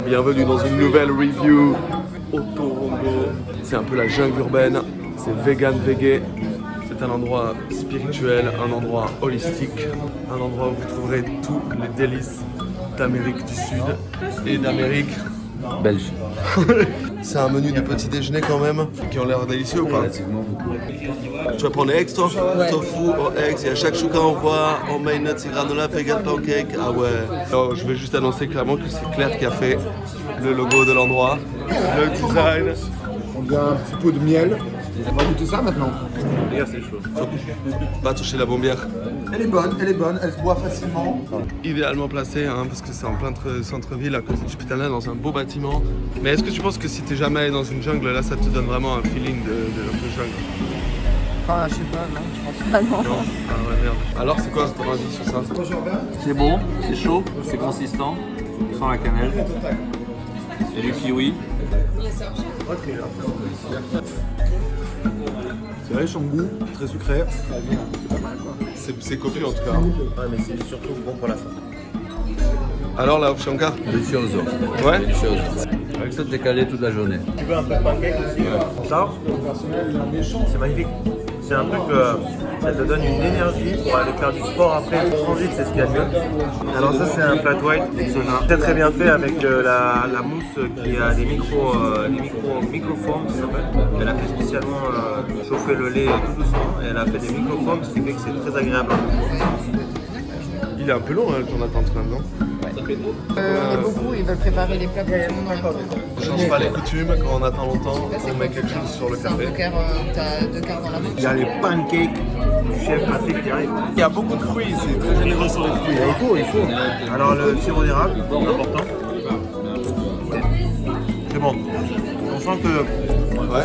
Bienvenue dans une nouvelle review au Torongo. C'est un peu la jungle urbaine, c'est vegan veggie. C'est un endroit spirituel, un endroit holistique, un endroit où vous trouverez tous les délices d'Amérique du Sud et d'Amérique belge. C'est un menu du petit déjeuner quand même, qui ont l'air délicieux ou pas? Tu vas prendre les eggs toi? Ouais. Tofu aux eggs, il y a chaque chou qu'on voit, on met nuts et granola, vegan pancake. Ah ouais. Alors, je vais juste annoncer clairement que c'est Claire qui a fait le logo de l'endroit, le design. On a un petit pot de miel. On va goûter ça maintenant. Regarde, c'est chaud. Va toucher la bombière. Elle est bonne, elle se boit facilement. Idéalement placé, hein, parce que c'est en plein centre-ville, à côté du Pitana, dans un beau bâtiment. Mais est-ce que tu penses que si t'es jamais allé dans une jungle, là, ça te donne vraiment un feeling de jungle? Enfin, je sais pas, non, je pense pas, non. Non. Ah ouais, merde. Alors, c'est quoi ton avis sur ça? C'est bon, c'est chaud, c'est consistant, sans la cannelle. Et du kiwi. C'est riche en goût, très sucré. C'est copieux en tout cas. Ouais, mais c'est surtout bon pour la santé. Alors la Shankar? Delicioso. Ouais. Delicioso. Avec ça, t'es calé toute la journée. Tu veux un peu de pancake aussi? Ça, c'est magnifique. C'est un truc, ça te donne une énergie pour aller faire du sport après. Le transit, c'est ce qu'il y a de mieux. Alors ça, c'est un flat white. Très très bien fait avec la mousse qui a des microformes, ça s'appelle. Elle a fait spécialement chauffer le lait tout doucement et elle a fait des microformes, ce qui fait que c'est très agréable. Il est un peu long hein, ton attente quand même, non? On est beaucoup, ils veulent préparer les plats pour tout le monde. On change pas les coutumes, quand on attend longtemps, on met quelque chose sur le C'est un café. poker, t'as 2 quarts dans la main. Il y a les pancakes du chef Patrick qui arrive. Il y a beaucoup de fruits, c'est très généreux sur les fruits. Il faut. Alors le sirop d'érable, important. C'est bon. On sent que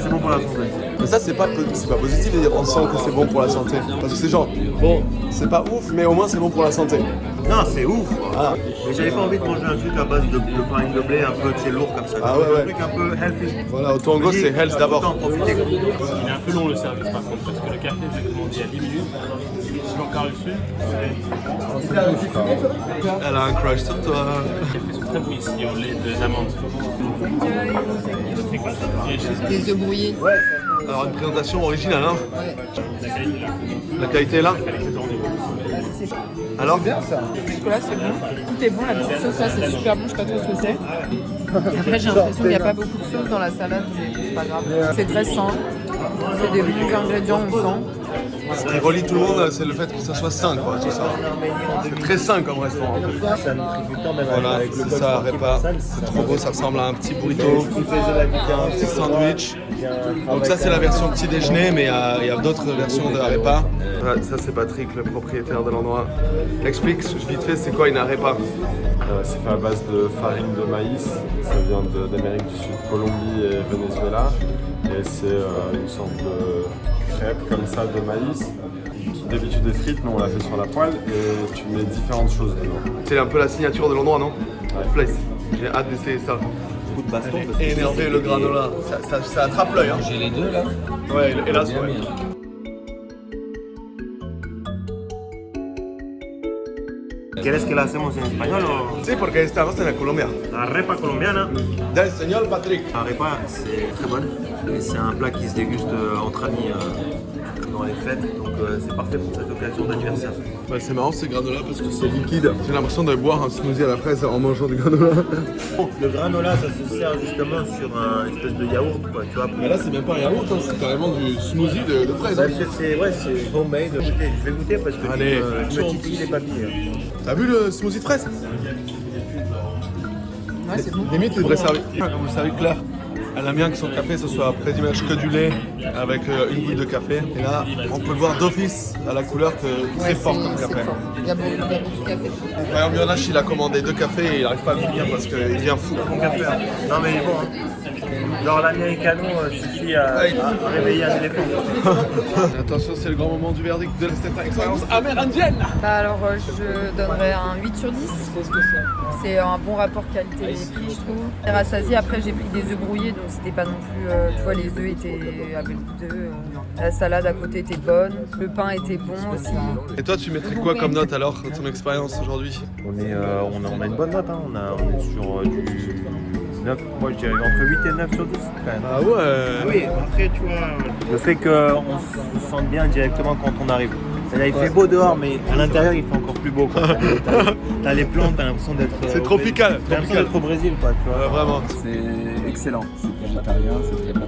c'est bon pour la santé. Mais ça c'est pas positif de dire on sent que c'est bon pour la santé. Parce que c'est genre, bon, c'est pas ouf, mais au moins c'est bon pour la santé. Non, c'est ouf. Ah. Mais j'avais pas envie de manger un truc à base de farine de blé un peu lourd comme ça. Ah ouais. Un truc un peu healthy. Voilà, au Torongo c'est health d'abord. Il est un peu long le service par contre, parce que le café j'ai demandé à 10 minutes. Je suis encore dessus. Elle a un crush sur toi. Les cafés sont très bons ici au lait d'amande. Des œufs brouillés. Alors une présentation originale, hein? Ouais. La qualité est là? Alors? C'est bien ça. Jusque-là, c'est bon. Tout est bon, la petite sauce là, c'est super bon, je sais pas trop ce que c'est. Après, j'ai l'impression qu'il n'y a pas beaucoup de sauce dans la salade, mais c'est pas grave. C'est très sain. C'est des bons ingrédients, on sent. Ce qui relie tout le monde, c'est le fait que ça soit sain, quoi, tout ça. C'est très sain comme restaurant. C'est un nutriculteur même Voilà, avec le c'est ça, repas. C'est trop beau, ça ressemble à un petit burrito, qui faisait la un petit sandwich. Donc ça c'est la version petit déjeuner, mais il y a d'autres versions de arepa. Ça c'est Patrick, le propriétaire de l'endroit. Explique vite fait, c'est quoi une arepa? C'est fait à base de farine de maïs, ça vient d'Amérique du Sud, Colombie et Venezuela. Et c'est une sorte de crêpe comme ça de maïs, qui d'habitude est frite, mais on l'a fait sur la poêle et tu mets différentes choses dedans. C'est un peu la signature de l'endroit, non? Ouais. Place. J'ai hâte d'essayer ça. coup de baston. Parce que Énervé le granola, ça attrape l'œil. Hein. J'ai les deux là. Ouais, hélas, Bien, ouais. bien. ¿Quieres que la hacemos en español o? Sí, porque estamos en la Colombia. La arepa colombiana. Del señor Patrick. La arepa, c'est très bonne. Et c'est un plat qui se déguste entre amis dans les fêtes. Donc c'est parfait pour cette occasion d'anniversaire. Ouais, c'est marrant ces granola parce que c'est liquide. J'ai l'impression de boire un smoothie à la fraise en mangeant du granola. Le granola, ça se sert justement sur un espèce de yaourt, quoi, tu vois. Mais là, c'est même pas un yaourt, hein, c'est carrément du smoothie de fraise. Parce que c'est homemade. Je vais goûter parce que Allez, je me titille les papilles. T'as vu le smoothie de fraise? Ouais, c'est bon. Limite, il devrait servir. Comme vous le savez, Claire, elle aime bien que son café ce soit après d'image que du lait avec une goutte de café. Et là, on peut le voir d'office à la couleur que c'est fort comme c'est café. fort. Il y a beaucoup de café. Par exemple, Yonash, il a commandé 2 cafés et il n'arrive pas à le finir parce qu'il devient fou. Bon café. Hein. Non mais il est bon. Hein. Genre l'américano suffit à réveiller un éléphant. Attention, c'est le grand moment du verdict de cette expérience amérindienne. Bah alors, je donnerais un 8 sur 10. C'est un bon rapport qualité-prix, je trouve. C'est rassasié. Après, j'ai pris des œufs brouillés, donc c'était pas non plus. Tu vois, les œufs avaient le goût d'œufs. La salade à côté était bonne. Le pain était bon aussi. Et toi, tu mettrais quoi comme note alors, ton expérience aujourd'hui? On a une bonne note. Hein. On est sur du 9, moi je dirais entre 8 et 9 sur 10 quand même. Ah ouais. Oui, après tu vois, le fait qu'on se sente bien directement quand on arrive. Là, il fait beau dehors, mais à l'intérieur il fait encore plus beau. T'as les plantes, t'as l'impression d'être. C'est tropical. T'as l'impression d'être au Brésil, quoi. Tu vois. Vraiment. C'est excellent, c'est végétarien, c'est très bon.